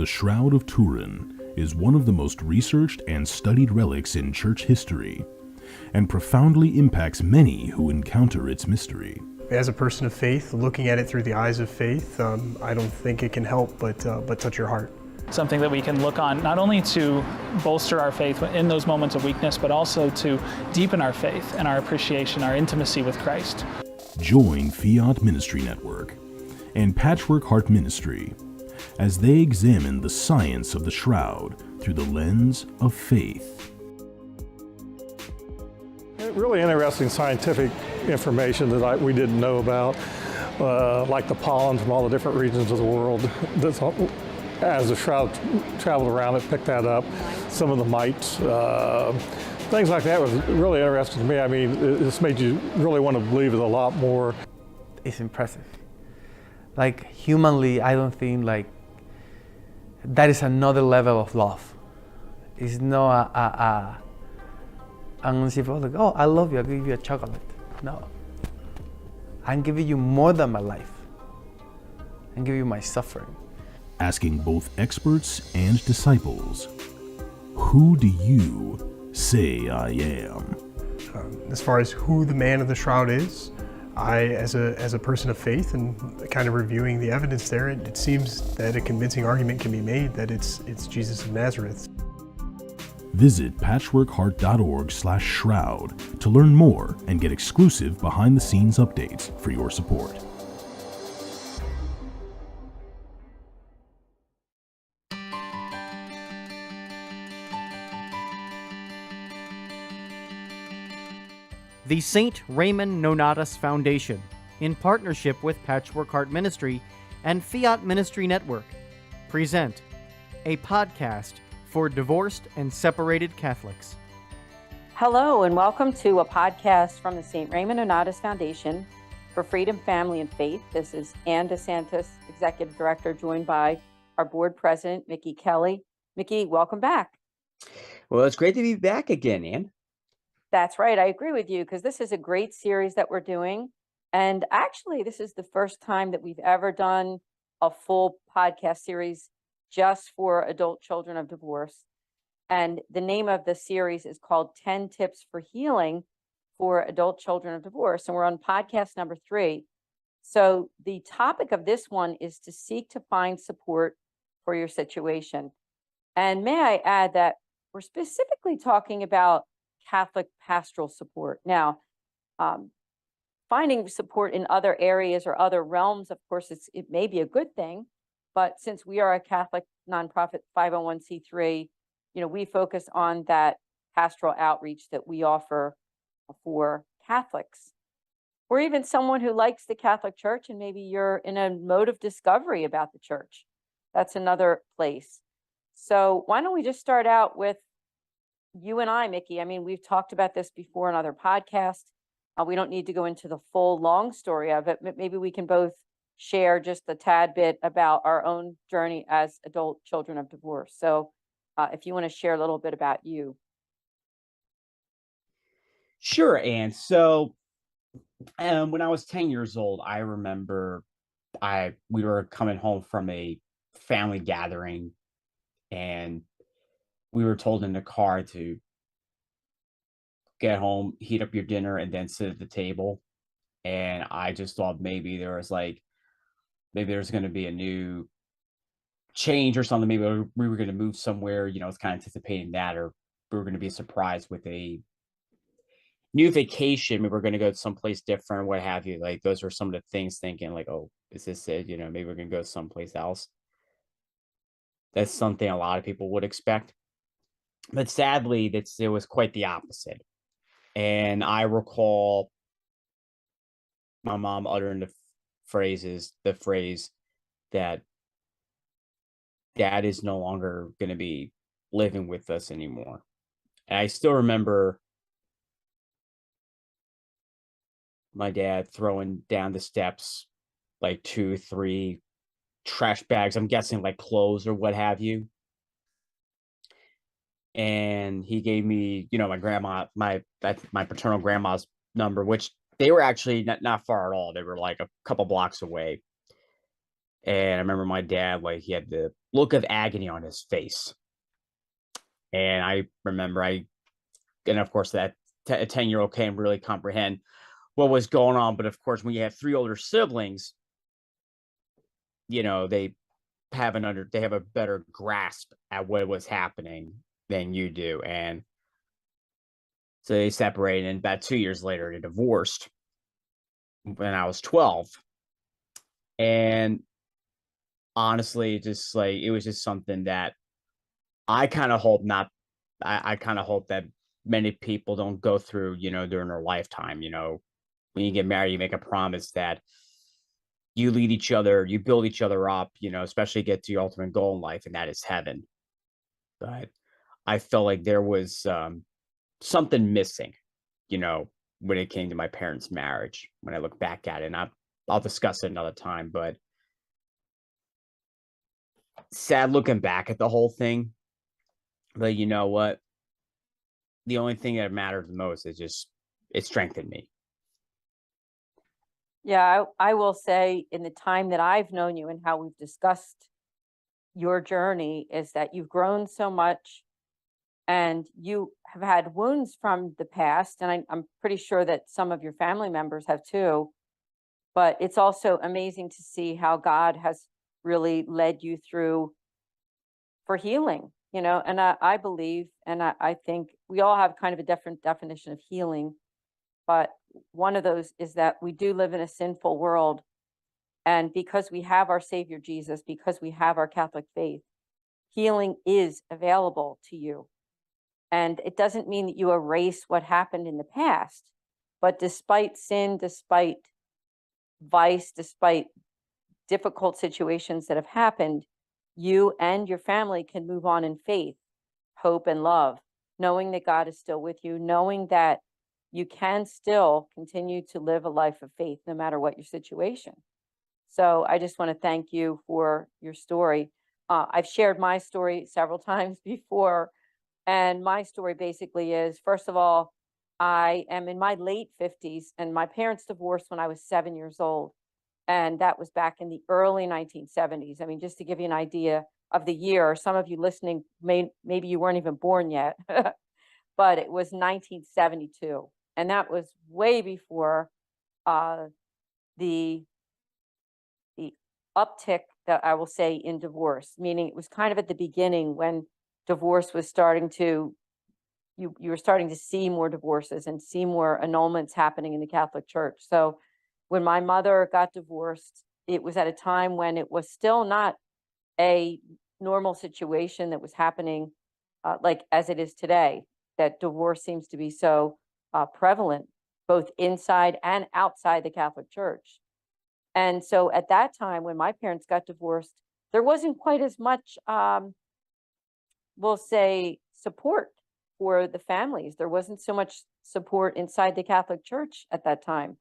The Shroud of Turin is one of the most researched and studied relics in church history, and profoundly impacts many who encounter its mystery. As a person of faith, looking at it through the eyes of faith, I don't think it can help but touch your heart. Something that we can look on not only to bolster our faith in those moments of weakness, but also to deepen our faith and our appreciation, our intimacy with Christ. Join Fiat Ministry Network and Patchwork Heart Ministry as they examine the science of the shroud through the lens of faith. Really interesting scientific information that we didn't know about, like the pollen from all the different regions of the world. As the shroud traveled around, it picked that up. Some of the mites, things like that was really interesting to me. I mean, this made you really want to believe it a lot more. It's impressive. Like, humanly, I don't think like that is another level of love. It's not I'm gonna say, like, oh, I love you, I'll give you a chocolate. No. I'm giving you more than my life. I'm giving you my suffering. Asking both experts and disciples, who do you say I am? As far as who the man of the shroud is, I, as a person of faith and kind of reviewing the evidence there, it seems that a convincing argument can be made that it's Jesus of Nazareth. Visit patchworkheart.org/shroud to learn more and get exclusive behind-the-scenes updates for your support. The St. Raymond Nonnatus Foundation, in partnership with Patchwork Heart Ministry and Fiat Ministry Network, present a podcast for divorced and separated Catholics. Hello, and welcome to a podcast from the St. Raymond Nonnatus Foundation for Freedom, Family, and Faith. This is Anne DeSantis, Executive Director, joined by our Board President, Mickey Kelly. Mickey, welcome back. Well, it's great to be back again, Anne. That's right. I agree with you, because this is a great series that we're doing. And actually, this is the first time that we've ever done a full podcast series just for adult children of divorce. And the name of the series is called 10 Tips for Healing for Adult Children of Divorce. And we're on podcast number 3. So the topic of this one is to seek to find support for your situation. And may I add that we're specifically talking about Catholic pastoral support. Now, finding support in other areas or other realms, of course, it may be a good thing, but since we are a Catholic nonprofit 501c3, we focus on that pastoral outreach that we offer for Catholics, or even someone who likes the Catholic Church and maybe you're in a mode of discovery about the Church. That's another place. So why don't we just start out with you and I, Mickey? I mean, we've talked about this before in other podcasts. We don't need to go into the full long story of it, but maybe we can both share just a tad bit about our own journey as adult children of divorce. So if you want to share a little bit about you. Sure, Anne. So when I was 10 years old, I remember we were coming home from a family gathering, and we were told in the car to get home, heat up your dinner, and then sit at the table. And I just thought maybe there's going to be a new change or something. Maybe we were going to move somewhere, it's kind of anticipating that, or we were going to be surprised with a new vacation. We were going to go someplace different, what have you. Like, those are some of the things, thinking like, oh, is this it? Maybe we're going to go someplace else. That's something a lot of people would expect. But sadly, it was quite the opposite. And I recall my mom uttering the phrase that Dad is no longer going to be living with us anymore. And I still remember my dad throwing down the steps like 2, 3 trash bags, I'm guessing like clothes or what have you. And he gave me, my grandma, my paternal grandma's number, which they were actually not far at all. They were like a couple blocks away. And I remember my dad, like, he had the look of agony on his face. And I remember and of course, that a 10-year-old can't really comprehend what was going on. But of course, when you have three older siblings, they they have a better grasp at what was happening than you do. And so they separated, and about 2 years later, they divorced when I was 12. And honestly, just like, it was just something that I kind of hope not. I kind of hope that many people don't go through, during their lifetime. When you get married, you make a promise that you lead each other, you build each other up, especially get to your ultimate goal in life, and that is heaven. But I felt like there was something missing, when it came to my parents' marriage, when I look back at it. And I'll discuss it another time, but sad looking back at the whole thing. But you know what? The only thing that mattered the most is just it strengthened me. Yeah, I will say in the time that I've known you and how we've discussed your journey is that you've grown so much and you have had wounds from the past. And I'm pretty sure that some of your family members have too. But it's also amazing to see how God has really led you through for healing, and I believe, and I think we all have kind of a different definition of healing. But one of those is that we do live in a sinful world. And because we have our Savior Jesus, because we have our Catholic faith, healing is available to you. And it doesn't mean that you erase what happened in the past. But despite sin, despite vice, despite difficult situations that have happened, you and your family can move on in faith, hope, and love, knowing that God is still with you, knowing that you can still continue to live a life of faith no matter what your situation. So I just want to thank you for your story. I've shared my story several times before, and my story basically is, first of all, I am in my late 50s, and my parents divorced when I was 7 years old. And that was back in the early 1970s. I mean, just to give you an idea of the year, some of you listening, maybe you weren't even born yet, but it was 1972. And that was way before the uptick that I will say in divorce, meaning it was kind of at the beginning when divorce was starting to, you were starting to see more divorces and see more annulments happening in the Catholic Church. So when my mother got divorced, it was at a time when it was still not a normal situation that was happening like as it is today, that divorce seems to be so prevalent, both inside and outside the Catholic Church. And so at that time, when my parents got divorced, there wasn't quite as much, we'll say, support for the families. There wasn't so much support inside the Catholic Church at that time.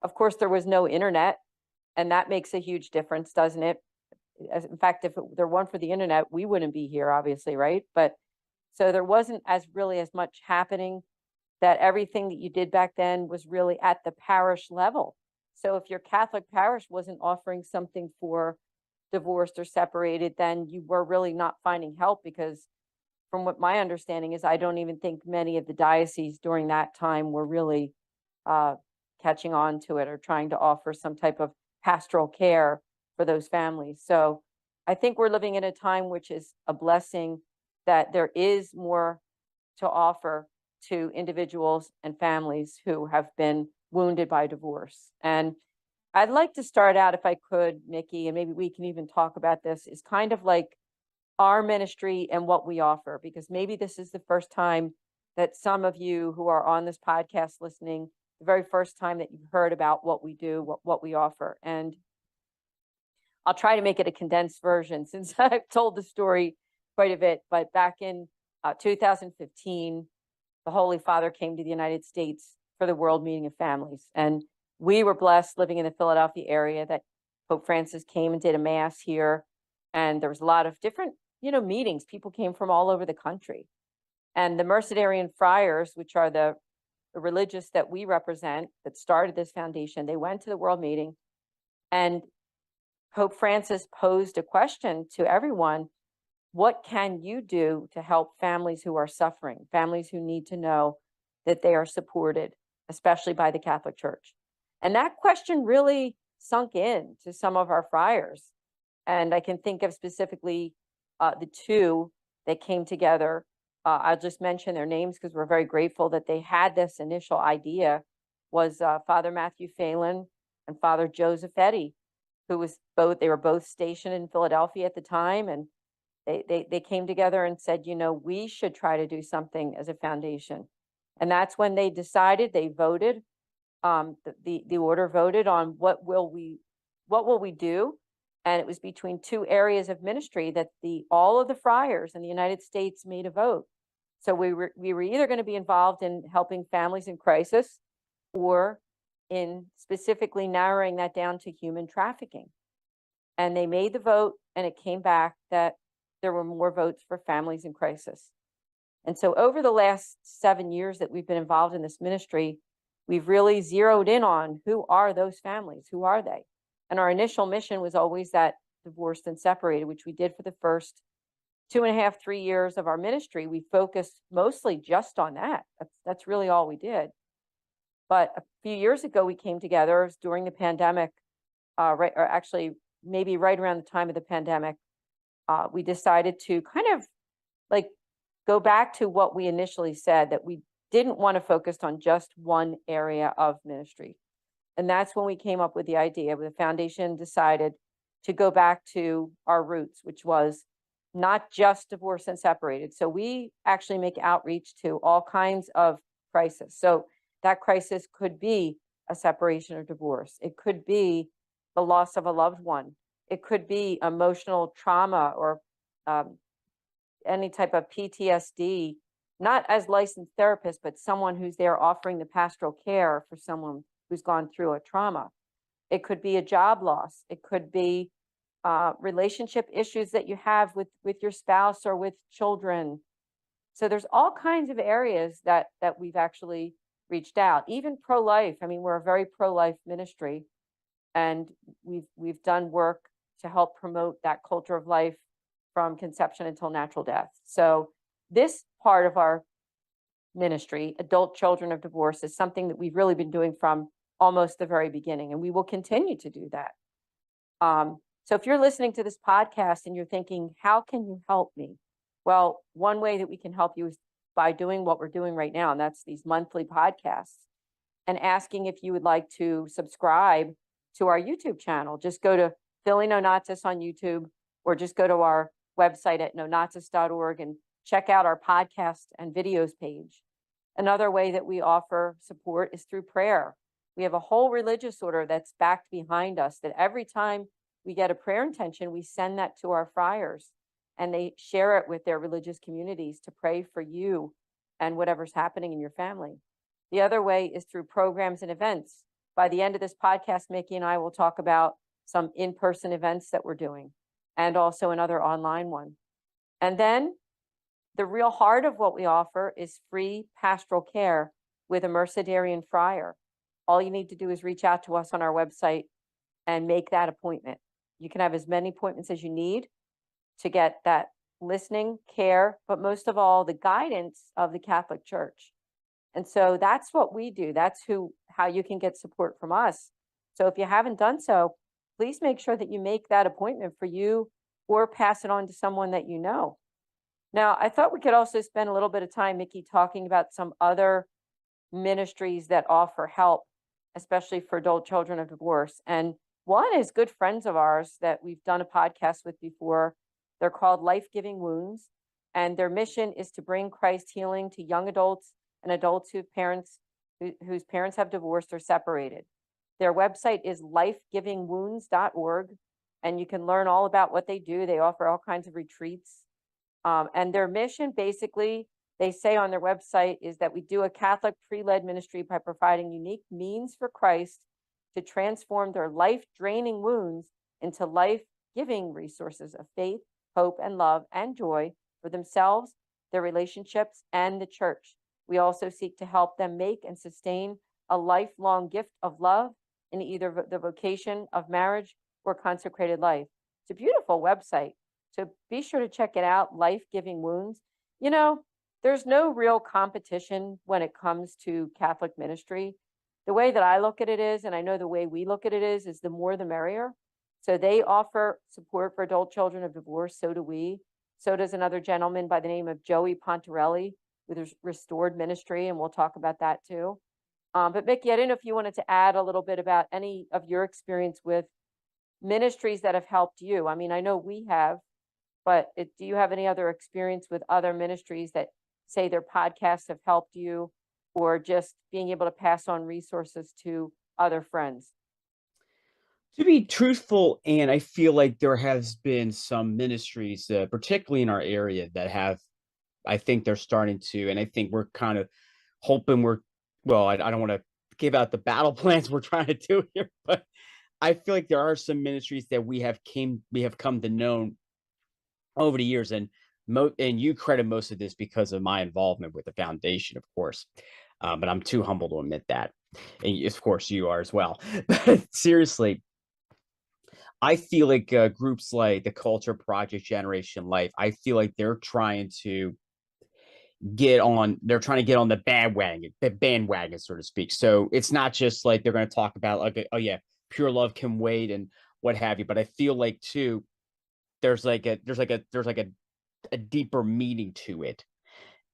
Of course, there was no internet, and that makes a huge difference, doesn't it? In fact, if there weren't for the internet, we wouldn't be here, obviously, right? But so there wasn't really as much happening, that everything that you did back then was really at the parish level. So if your Catholic parish wasn't offering something for divorced or separated, then you were really not finding help, because from what my understanding is, I don't even think many of the dioceses during that time were really catching on to it or trying to offer some type of pastoral care for those families. So I think we're living in a time which is a blessing, that there is more to offer to individuals and families who have been wounded by divorce. And I'd like to start out, if I could, Mickey, and maybe we can even talk about this, is kind of like our ministry and what we offer, because maybe this is the first time that some of you who are on this podcast listening, the very first time that you've heard about what we do, what we offer. And I'll try to make it a condensed version since I've told the story quite a bit. But back in 2015, the Holy Father came to the United States for the World Meeting of Families. And we were blessed living in the Philadelphia area that Pope Francis came and did a mass here. And there was a lot of different, meetings. People came from all over the country. And the Mercedarian friars, which are the religious that we represent, that started this foundation, they went to the World Meeting. And Pope Francis posed a question to everyone: what can you do to help families who are suffering, families who need to know that they are supported, especially by the Catholic Church? And that question really sunk in to some of our friars. And I can think of specifically the two that came together. I'll just mention their names because we're very grateful that they had this initial idea. Was Father Matthew Phelan and Father Joseph Eddy, who was both, they were both stationed in Philadelphia at the time, and they came together and said, you know, we should try to do something as a foundation. And that's when they decided, they voted, the order voted on what will we do. And it was between two areas of ministry that all of the friars in the United States made a vote. So we were either going to be involved in helping families in crisis, or in specifically narrowing that down to human trafficking. And they made the vote, and it came back that there were more votes for families in crisis. And so over the last 7 years that we've been involved in this ministry, we've really zeroed in on who are those families, who are they? And our initial mission was always that divorced and separated, which we did for the first 2.5, 3 years of our ministry. We focused mostly just on that. That's really all we did. But a few years ago, we came together during the pandemic, or actually maybe right around the time of the pandemic. We decided to kind of like go back to what we initially said, that we didn't want to focus on just one area of ministry. And that's when we came up with the idea. The foundation decided to go back to our roots, which was not just divorced and separated. So we actually make outreach to all kinds of crisis. So that crisis could be a separation or divorce. It could be the loss of a loved one. It could be emotional trauma, or any type of PTSD, not as licensed therapist, but someone who's there offering the pastoral care for someone who's gone through a trauma. It could be a job loss. It could be relationship issues that you have with your spouse or with children. So there's all kinds of areas that we've actually reached out. Even pro-life. I mean, we're a very pro-life ministry, and we've done work to help promote that culture of life from conception until natural death. So this part of our ministry, adult children of divorce, is something that we've really been doing from almost the very beginning, and we will continue to do that. So if you're listening to this podcast and you're thinking, how can you help me? Well, one way that we can help you is by doing what we're doing right now, and that's these monthly podcasts, and asking if you would like to subscribe to our YouTube channel. Just go to Philly Nonnatus on YouTube, or just go to our website at nonnatus.org and check out our podcast and videos page. Another way that we offer support is through prayer. We have a whole religious order that's backed behind us, that every time we get a prayer intention, we send that to our friars, and they share it with their religious communities to pray for you and whatever's happening in your family. The other way is through programs and events. By the end of this podcast, Mickey and I will talk about some in-person events that we're doing, and also another online one. And then the real heart of what we offer is free pastoral care with a Mercedarian friar. All you need to do is reach out to us on our website and make that appointment. You can have as many appointments as you need to get that listening, care, but most of all, the guidance of the Catholic Church. And so that's what we do. That's how you can get support from us. So if you haven't done so, please make sure that you make that appointment for you, or pass it on to someone that you know. Now, I thought we could also spend a little bit of time, Mickey, talking about some other ministries that offer help, especially for adult children of divorce. And one is good friends of ours that we've done a podcast with before. They're called Life-Giving Wounds, and their mission is to bring Christ healing to young adults and adults whose parents have divorced or separated. Their website is lifegivingwounds.org, and you can learn all about what they do. They offer all kinds of retreats. And their mission, basically, they say on their website, is that we do a Catholic pre-led ministry by providing unique means for Christ to transform their life-draining wounds into life-giving resources of faith, hope, and love and joy for themselves, their relationships, and the church. We also seek to help them make and sustain a lifelong gift of love in either the vocation of marriage or consecrated life. It's a beautiful website. So be sure to check it out, Life Giving Wounds. You know, there's no real competition when it comes to Catholic ministry. The way that I look at it is, and I know the way we look at it is the more the merrier. So they offer support for adult children of divorce. So do we. So does another gentleman by the name of Joey Pontarelli with his Restored Ministry, and we'll talk about that too. But Mickey, I didn't know if you wanted to add a little bit about any of your experience with ministries that have helped you. I mean, I know we have, but do you have any other experience with other ministries that say their podcasts have helped you, or just being able to pass on resources to other friends? To be truthful, and I feel like there has been some ministries, particularly in our area, that have, I think they're starting to, and I think we're kind of hoping well, I don't want to give out the battle plans we're trying to do here, but I feel like there are some ministries that we have come to know over the years, and you credit most of this because of my involvement with the foundation, of course. But I'm too humble to admit that, and of course you are as well. But seriously, I feel like groups like the Culture Project, Generation Life, I feel like they're trying to get on the bandwagon, so to speak. So it's not just like they're going to talk about like, oh yeah, pure love can wait and what have you. But I feel like too, there's a deeper meaning to it.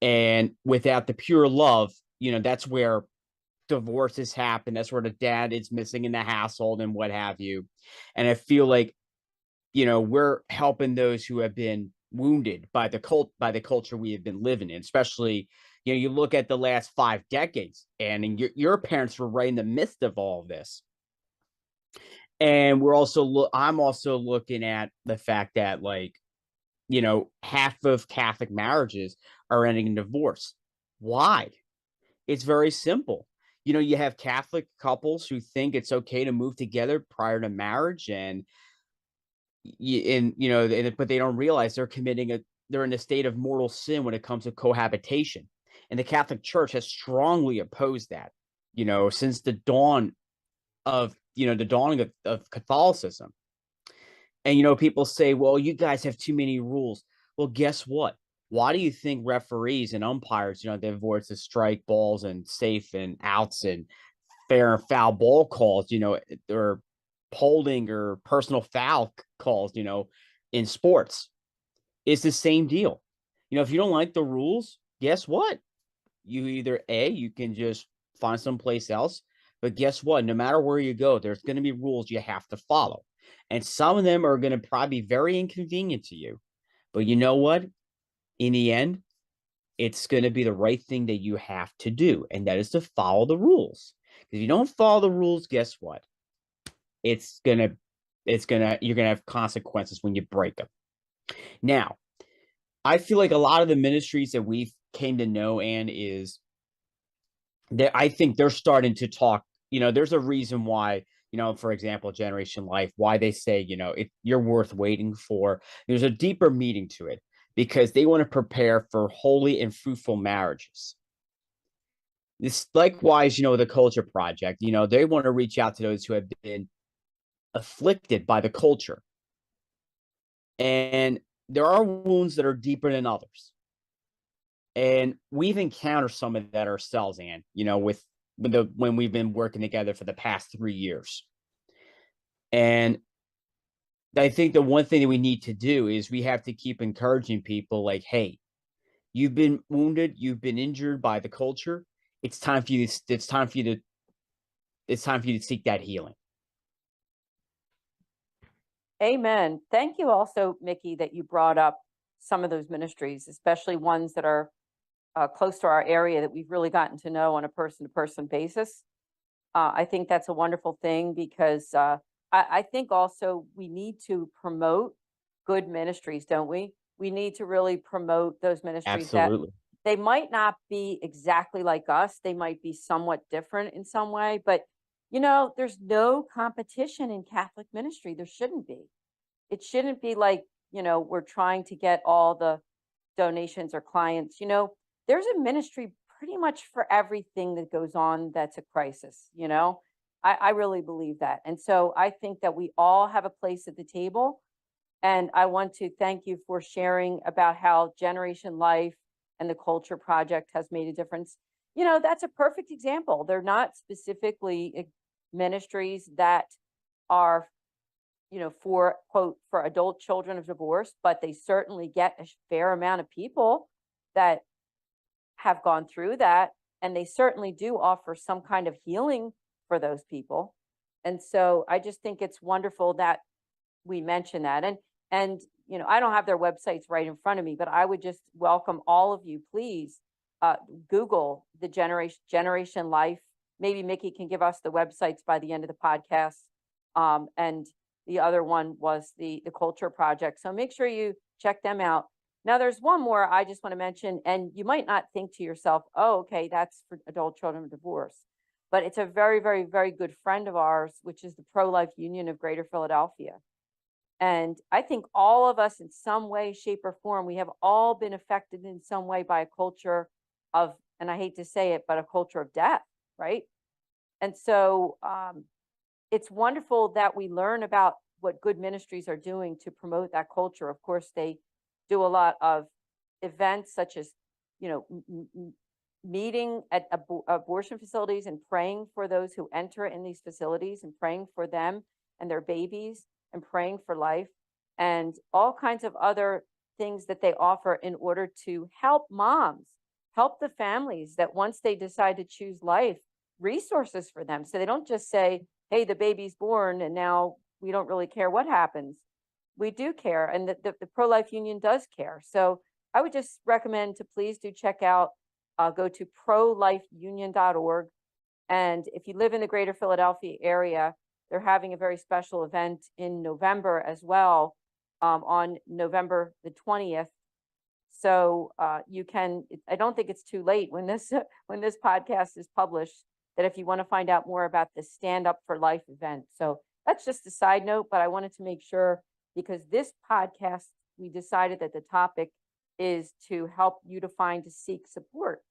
And without the pure love, that's where divorces happen. That's where the dad is missing in the household and what have you. And I feel like, we're helping those who have been wounded by the culture we have been living in, especially, you look at the last 5 decades, and your parents were right in the midst of all of this. And I'm also looking at the fact that, like, half of Catholic marriages are ending in divorce. Why? It's very simple. You have Catholic couples who think it's okay to move together prior to marriage, and but they don't realize they're in a state of mortal sin when it comes to cohabitation. And the Catholic Church has strongly opposed that, since the dawning of Catholicism. And, people say, well, you guys have too many rules. Well, guess what? Why do you think referees and umpires, they avoid to strike balls and safe and outs and fair and foul ball calls, or holding or personal foul calls, in sports? It's the same deal. If you don't like the rules, guess what? You can just find someplace else. But guess what? No matter where you go, there's going to be rules you have to follow. And some of them are going to probably be very inconvenient to you. But you know what? In the end, it's going to be the right thing that you have to do. And that is to follow the rules. If you don't follow the rules, guess what? You're going to have consequences when you break them. Now, I feel like a lot of the ministries that we've came to know, Anne, is that I think they're starting to talk. There's a reason why, for example, Generation Life, why they say, you're worth waiting for. There's a deeper meaning to it, because they want to prepare for holy and fruitful marriages. This, likewise, the Culture Project, they want to reach out to those who have been afflicted by the culture. And there are wounds that are deeper than others. And we've encountered some of that ourselves, Anne, when we've been working together for the past 3 years. And I think the one thing that we need to do is we have to keep encouraging people like, hey, you've been wounded, you've been injured by the culture. It's time for you to seek that healing. Amen. Thank you also, Mickey, that you brought up some of those ministries, especially ones that are close to our area that we've really gotten to know on a person-to-person basis. I think that's a wonderful thing, because I think also we need to promote good ministries, don't we? We need to really promote those ministries. Absolutely. That they might not be exactly like us. They might be somewhat different in some way, but there's no competition in Catholic ministry. There shouldn't be. It shouldn't be like, we're trying to get all the donations or clients. There's a ministry pretty much for everything that goes on that's a crisis. I really believe that. And so I think that we all have a place at the table. And I want to thank you for sharing about how Generation Life and the Culture Project has made a difference. You know, that's a perfect example. They're not specifically ministries that are, you know, for quote, for adult children of divorce, but they certainly get a fair amount of people that have gone through that. And they certainly do offer some kind of healing for those people. And so I just think it's wonderful that we mention that. And you know, I don't have their websites right in front of me, but I would just welcome all of you, please Google the Generation Life. Maybe Mickey can give us the websites by the end of the podcast. And the other one was the Culture Project. So make sure you check them out. Now there's one more I just want to mention, and you might not think to yourself, oh, okay, that's for adult children of divorce. But it's a very, very, very good friend of ours, which is the Pro-Life Union of Greater Philadelphia. And I think all of us in some way, shape, or form, we have all been affected in some way by a culture of, and I hate to say it, but a culture of death, right? And so it's wonderful that we learn about what good ministries are doing to promote that culture. Of course, they do a lot of events such as, you know, meeting at abortion facilities and praying for those who enter in these facilities and praying for them and their babies and praying for life, and all kinds of other things that they offer in order to help moms, help the families that once they decide to choose life, resources for them. So they don't just say, hey, the baby's born and now we don't really care what happens. We do care, and the Pro-Life Union does care. So I would just recommend to please do check out, go to prolifeunion.org. And if you live in the greater Philadelphia area, they're having a very special event in November as well, on November the 20th. So you can, I don't think it's too late when this podcast is published, that if you want to find out more about the Stand Up for Life event. So that's just a side note, but I wanted to make sure, because this podcast, we decided that the topic is to help you to seek support.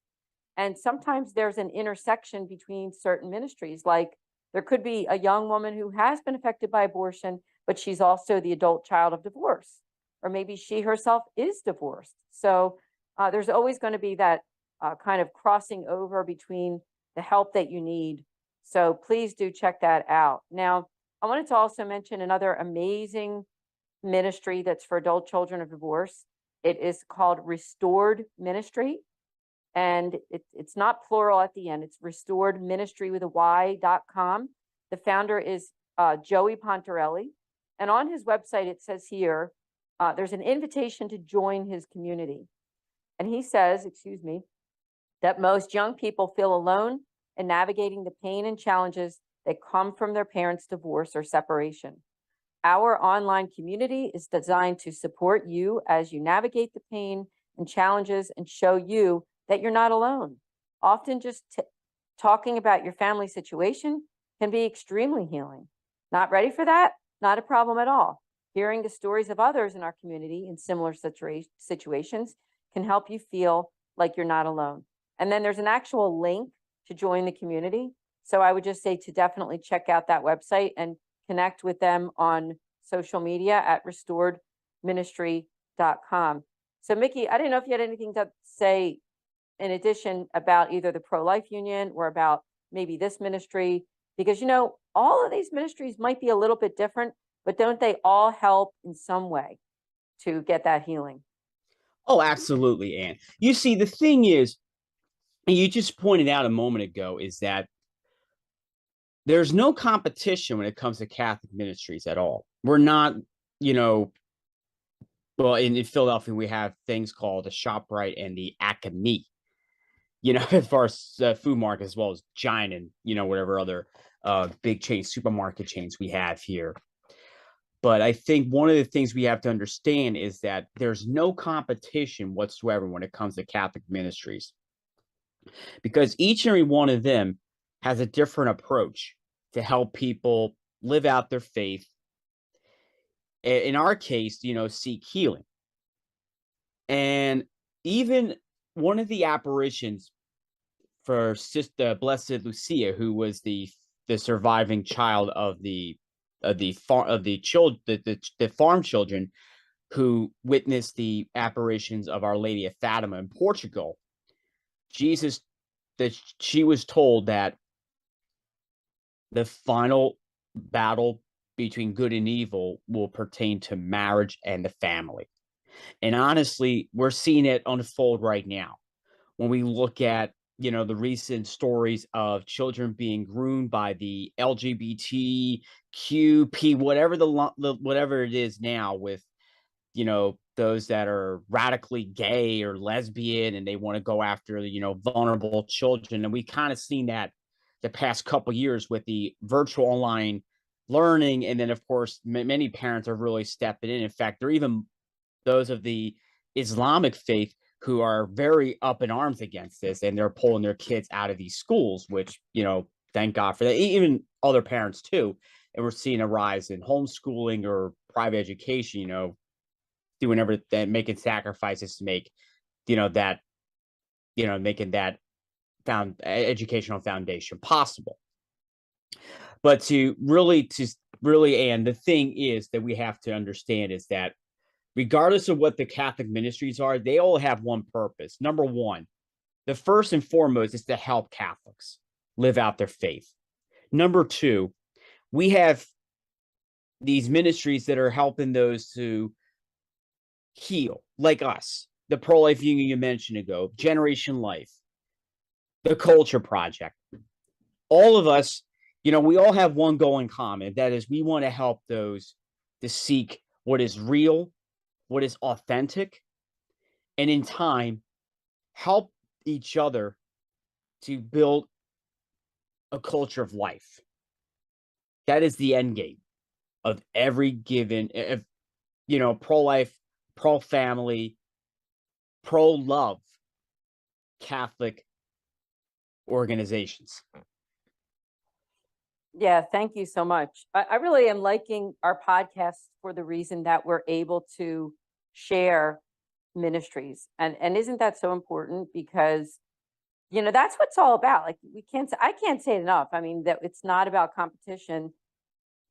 And sometimes there's an intersection between certain ministries, like there could be a young woman who has been affected by abortion, but she's also the adult child of divorce, or maybe she herself is divorced. So there's always going to be that kind of crossing over between the help that you need. So please do check that out. Now, I wanted to also mention another amazing ministry that's for adult children of divorce. It is called Restored Ministry. And it's not plural at the end. It's Restored Ministry with a Y.com. The founder is Joey Pontarelli. And on his website, it says here, there's an invitation to join his community. And he says, that most young people feel alone in navigating the pain and challenges that come from their parents' divorce or separation. Our online community is designed to support you as you navigate the pain and challenges and show you that you're not alone. Often just talking about your family situation can be extremely healing. Not ready for that? Not a problem at all. Hearing the stories of others in our community in similar situations can help you feel like you're not alone. And then there's an actual link to join the community. So I would just say to definitely check out that website and connect with them on social media at restoredministry.com. So Mickey, I didn't know if you had anything to say in addition about either the Pro-Life Union or about maybe this ministry, because, you know, all of these ministries might be a little bit different, but don't they all help in some way to get that healing? Oh, absolutely, Anne. You see, the thing is, and you just pointed out a moment ago, is that there's no competition when it comes to Catholic ministries at all. We're not, you know, well, in Philadelphia, we have things called the ShopRite and the Academy, you know, as far as food market, as well as Giant and, you know, whatever other big chain supermarket chains we have here. But I think one of the things we have to understand is that there's no competition whatsoever when it comes to Catholic ministries, because each and every one of them has a different approach to help people live out their faith. In our case, you know, seek healing. And even one of the apparitions for Sister Blessed Lucia, who was the the surviving child of the farm children who witnessed the apparitions of Our Lady of Fatima in Portugal. That she was told that the final battle between good and evil will pertain to marriage and the family. And honestly, we're seeing it unfold right now. When we look at, the recent stories of children being groomed by the LGBTQP, whatever it is now, with, those that are radically gay or lesbian, and they want to go after, vulnerable children. And we kind of seen that the past couple years with the virtual online learning. And then, of course, many parents are really stepping in. In fact, there are even those of the Islamic faith who are very up in arms against this, and they're pulling their kids out of these schools, which, thank God for that. Even other parents too. And we're seeing a rise in homeschooling or private education, doing everything, making sacrifices to make, that, making that educational foundation possible. But to really, and the thing is that we have to understand is that regardless of what the Catholic ministries are, they all have one purpose. Number one, the first and foremost is to help Catholics live out their faith. Number two, we have these ministries that are helping those to heal, like us, the Pro-Life Union you mentioned ago, Generation Life, the Culture Project. All of us, we all have one goal in common. That is, we want to help those to seek what is real, what is authentic, and in time, help each other to build a culture of life. That is the end game of every given, pro-life, pro-family, pro-love Catholic organizations. Yeah, thank you so much. I really am liking our podcast for the reason that we're able to share ministries. And isn't that so important? Because, that's what it's all about. Like, I can't say it enough. I mean, that it's not about competition,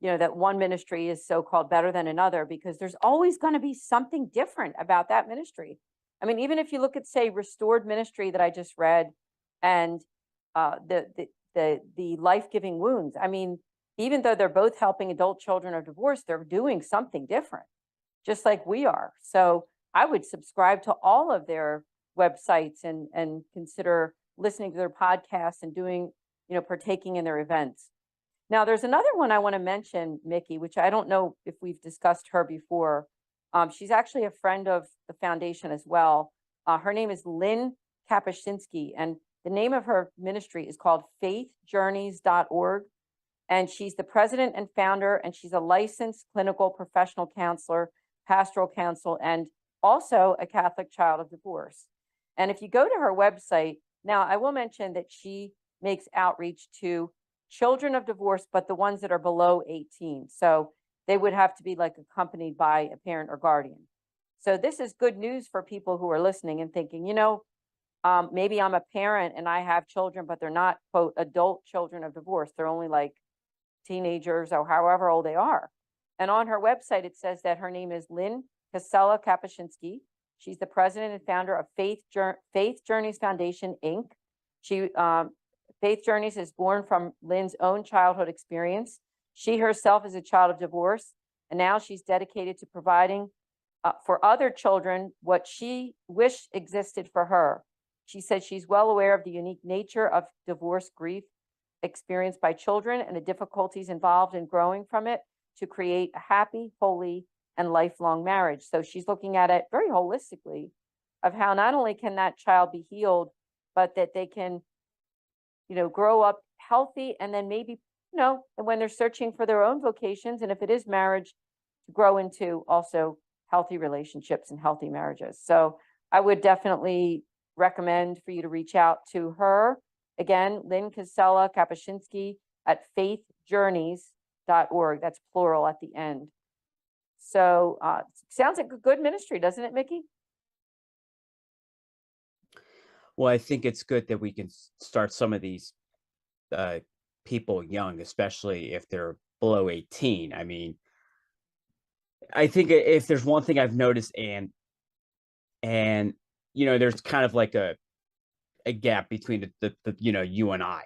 that one ministry is so-called better than another, because there's always going to be something different about that ministry. I mean, even if you look at, say, Restored Ministry that I just read, and the Life-Giving Wounds. I mean, even though they're both helping adult children of divorce, they're doing something different, just like we are. So I would subscribe to all of their websites and consider listening to their podcasts and doing, partaking in their events. Now, there's another one I want to mention, Mickey, which I don't know if we've discussed her before. She's actually a friend of the foundation as well. Her name is Lynn Kapuscinski, and the name of her ministry is called faithjourneys.org. And she's the president and founder, and she's a licensed clinical professional counselor, pastoral counsel, and also a Catholic child of divorce. And if you go to her website, now I will mention that she makes outreach to children of divorce, but the ones that are below 18. So they would have to be like accompanied by a parent or guardian. So this is good news for people who are listening and thinking, maybe I'm a parent and I have children, but they're not, quote, adult children of divorce. They're only like teenagers or however old they are. And on her website, it says that her name is Lynn Casella Kapuscinski. She's the president and founder of Faith Journeys Foundation, Inc. Faith Journeys is born from Lynn's own childhood experience. She herself is a child of divorce, and now she's dedicated to providing for other children what she wished existed for her. She said she's well aware of the unique nature of divorce grief experienced by children and the difficulties involved in growing from it to create a happy, holy, and lifelong marriage. So she's looking at it very holistically of how not only can that child be healed, but that they can, grow up healthy, and then maybe, when they're searching for their own vocations, and if it is marriage, to grow into also healthy relationships and healthy marriages. So I would definitely recommend for you to reach out to her. Again, Lynn Casella Kapuscinski at faithjourneys.org. That's plural at the end. So sounds like a good ministry, doesn't it, Mickey? Well, I think it's good that we can start some of these people young, especially if they're below 18. I mean, I think if there's one thing I've noticed, and there's kind of like a gap between the you and I,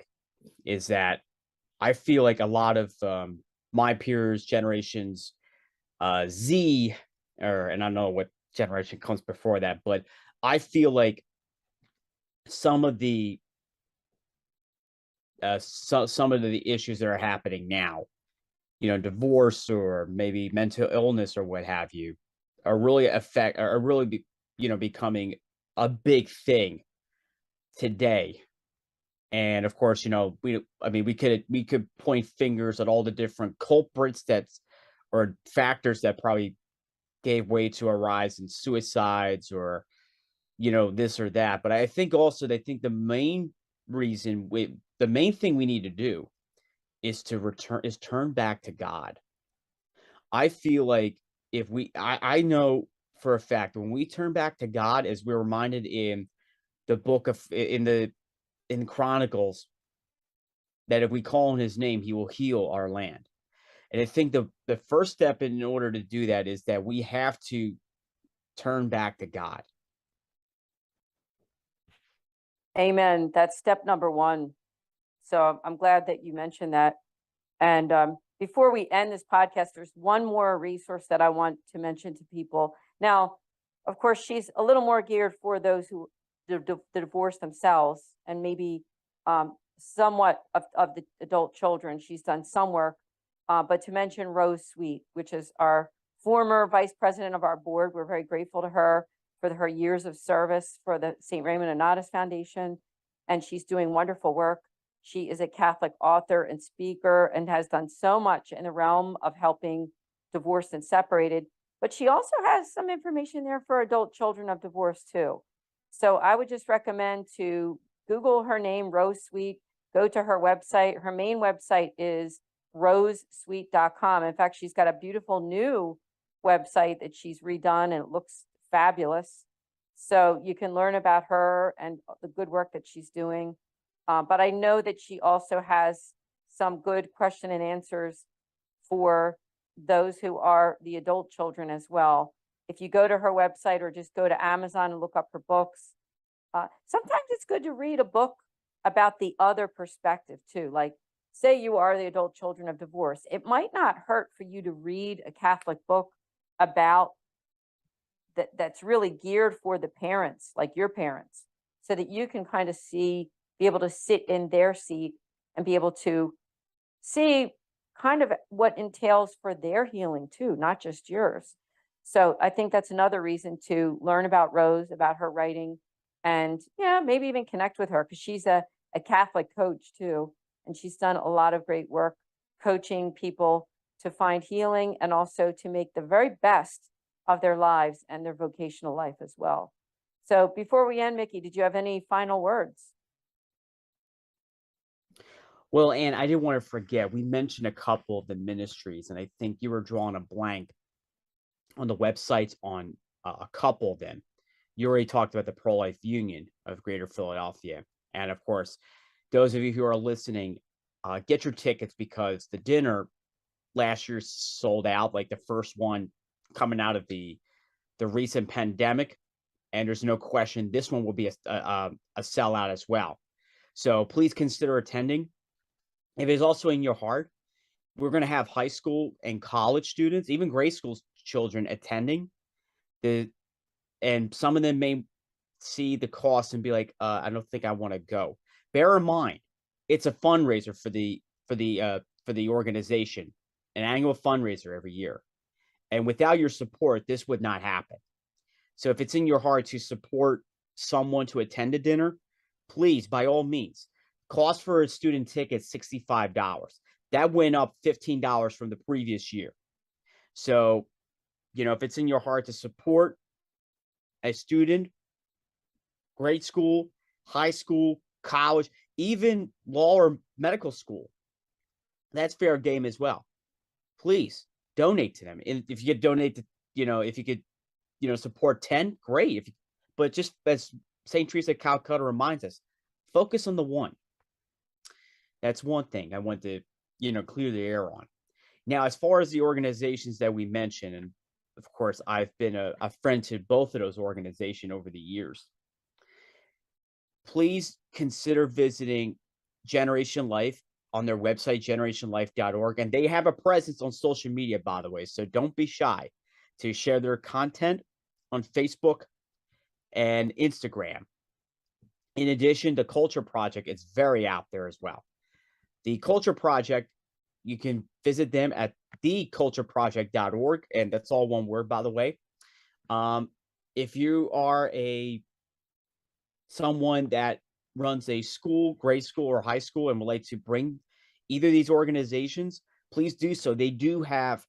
is that I feel like a lot of my peers, generations Z, and I don't know what generation comes before that, but I feel like some of the some of the issues that are happening now, divorce or maybe mental illness or what have you, are really becoming a big thing today. And of course, we could point fingers at all the different culprits or factors that probably gave way to a rise in suicides, or this or that. But I think also the main the main thing we need to do is turn back to God. I feel like I know for a fact when we turn back to God, as we're reminded in the book of in Chronicles, that if we call on his name, he will heal our land. And I think the first step in order to do that is that we have to turn back to God. Amen. That's step number one. So I'm glad that you mentioned that. And before we end this podcast, there's one more resource that I want to mention to people. Now, of course, she's a little more geared for those who divorce themselves, and maybe somewhat of the adult children. She's done some work, but to mention Rose Sweet, which is our former vice president of our board. We're very grateful to her for her years of service for the St. Raymond Nonnatus Foundation, and she's doing wonderful work. She is a Catholic author and speaker and has done so much in the realm of helping divorced and separated, but she also has some information there for adult children of divorce too. So I would just recommend to Google her name, Rose Sweet, go to her website. Her main website is rosesweet.com. In fact, she's got a beautiful new website that she's redone, and it looks fabulous. So you can learn about her and the good work that she's doing. But I know that she also has some good question and answers for those who are the adult children as well. If you go to her website or just go to Amazon and look up her books, sometimes it's good to read a book about the other perspective too. Like, say you are the adult children of divorce. It might not hurt for you to read a Catholic book about that's really geared for the parents, like your parents, so that you can kind of be able to sit in their seat and be able to see kind of what entails for their healing too, not just yours. So I think that's another reason to learn about Rose, about her writing, and maybe even connect with her, because she's a Catholic coach too. And she's done a lot of great work coaching people to find healing and also to make the very best of their lives and their vocational life as well. So before we end, Mickey, did you have any final words? Well, Anne, I didn't want to forget, we mentioned a couple of the ministries, and I think you were drawing a blank on the websites on a couple of them. You already talked about the Pro-Life Union of Greater Philadelphia. And of course, those of you who are listening, get your tickets, because the dinner last year sold out, like the first one coming out of the recent pandemic. And there's no question this one will be a sellout as well. So please consider attending. If it's also in your heart, we're going to have high school and college students, even grade school children attending. And some of them may see the cost and be like, I don't think I want to go. Bear in mind, it's a fundraiser for the organization, an annual fundraiser every year. And without your support, this would not happen. So if it's in your heart to support someone to attend a dinner, please, by all means. Cost for a student ticket, $65. That went up $15 from the previous year. So, if it's in your heart to support a student, grade school, high school, college, even law or medical school, that's fair game as well. Please donate to them. And if you could donate to, if you could, support 10, great. But just as St. Teresa of Calcutta reminds us, focus on the one. That's one thing I want to, clear the air on. Now, as far as the organizations that we mentioned, and of course, I've been a friend to both of those organizations over the years. Please consider visiting Generation Life on their website, generationlife.org. And they have a presence on social media, by the way. So don't be shy to share their content on Facebook and Instagram. In addition, the Culture Project is very out there as well. The Culture Project, you can visit them at thecultureproject.org. And that's all one word, by the way. If you are someone that runs a school, grade school, or high school and would like to bring either of these organizations, please do so. They do have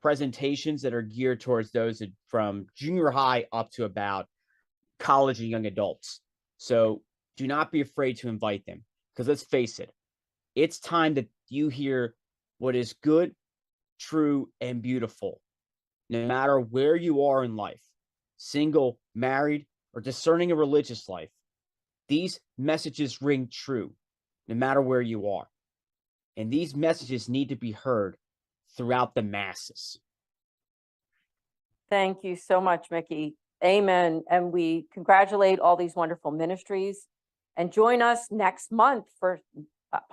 presentations that are geared towards those from junior high up to about college and young adults. So do not be afraid to invite them, because let's face it, it's time that you hear what is good, true, and beautiful, no matter where you are in life, single, married, or discerning a religious life. These messages ring true, no matter where you are. And these messages need to be heard throughout the masses. Thank you so much, Mickey. Amen. And we congratulate all these wonderful ministries. And join us next month for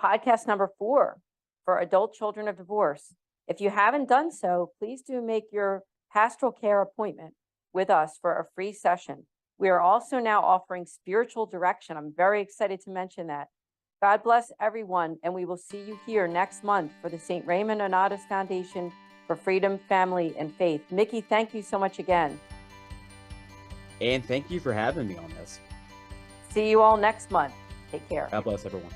podcast number 4 for adult children of divorce. If you haven't done so, please do make your pastoral care appointment with us for a free session. We are also now offering spiritual direction. I'm very excited to mention that. God bless everyone, and we will see you here next month for the St. Raymond Nonnatus Foundation for Freedom, Family, and Faith. Mickey, thank you so much again. And thank you for having me on this. See you all next month. Take care. God bless everyone.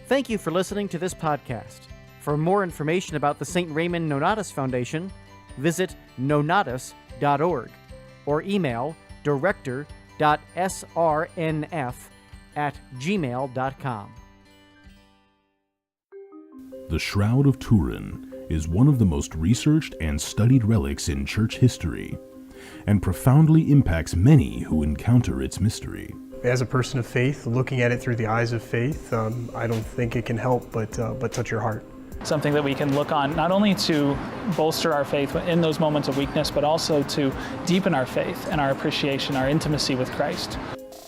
Thank you for listening to this podcast. For more information about the St. Raymond Nonnatus Foundation, visit nonnatus.org or email director.srnf@gmail.com. The Shroud of Turin is one of the most researched and studied relics in church history, and profoundly impacts many who encounter its mystery. As a person of faith, looking at it through the eyes of faith, I don't think it can help but touch your heart. Something that we can look on not only to bolster our faith in those moments of weakness, but also to deepen our faith and our appreciation, our intimacy with Christ.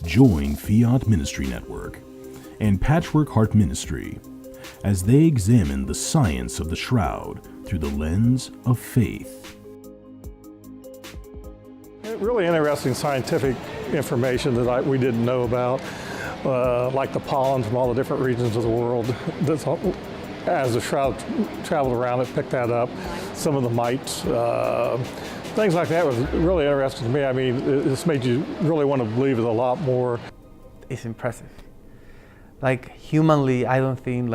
Join Fiat Ministry Network and Patchwork Heart Ministry as they examine the science of the shroud through the lens of faith. Really interesting scientific information that we didn't know about, like the pollen from all the different regions of the world. As the shroud traveled around, it picked that up. Some of the mites, things like that was really interesting to me. I mean, this made you really want to believe it a lot more. It's impressive. Like, humanly, I don't think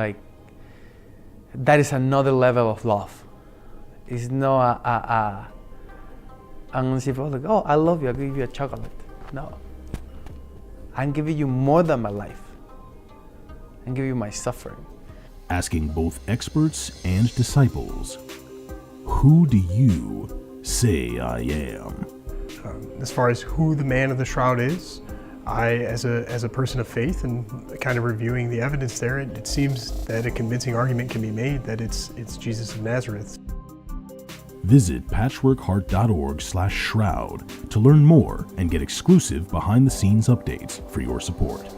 that is another level of love. It's not I'm gonna say, oh, I love you, I'll give you a chocolate. No. I'm giving you more than my life. I'm giving you my suffering. Asking both experts and disciples, who do you say I am? As far as who the man of the shroud is, I, as a person of faith and kind of reviewing the evidence there, it seems that a convincing argument can be made that it's Jesus of Nazareth. Visit patchworkheart.org/shroud to learn more and get exclusive behind-the-scenes updates for your support.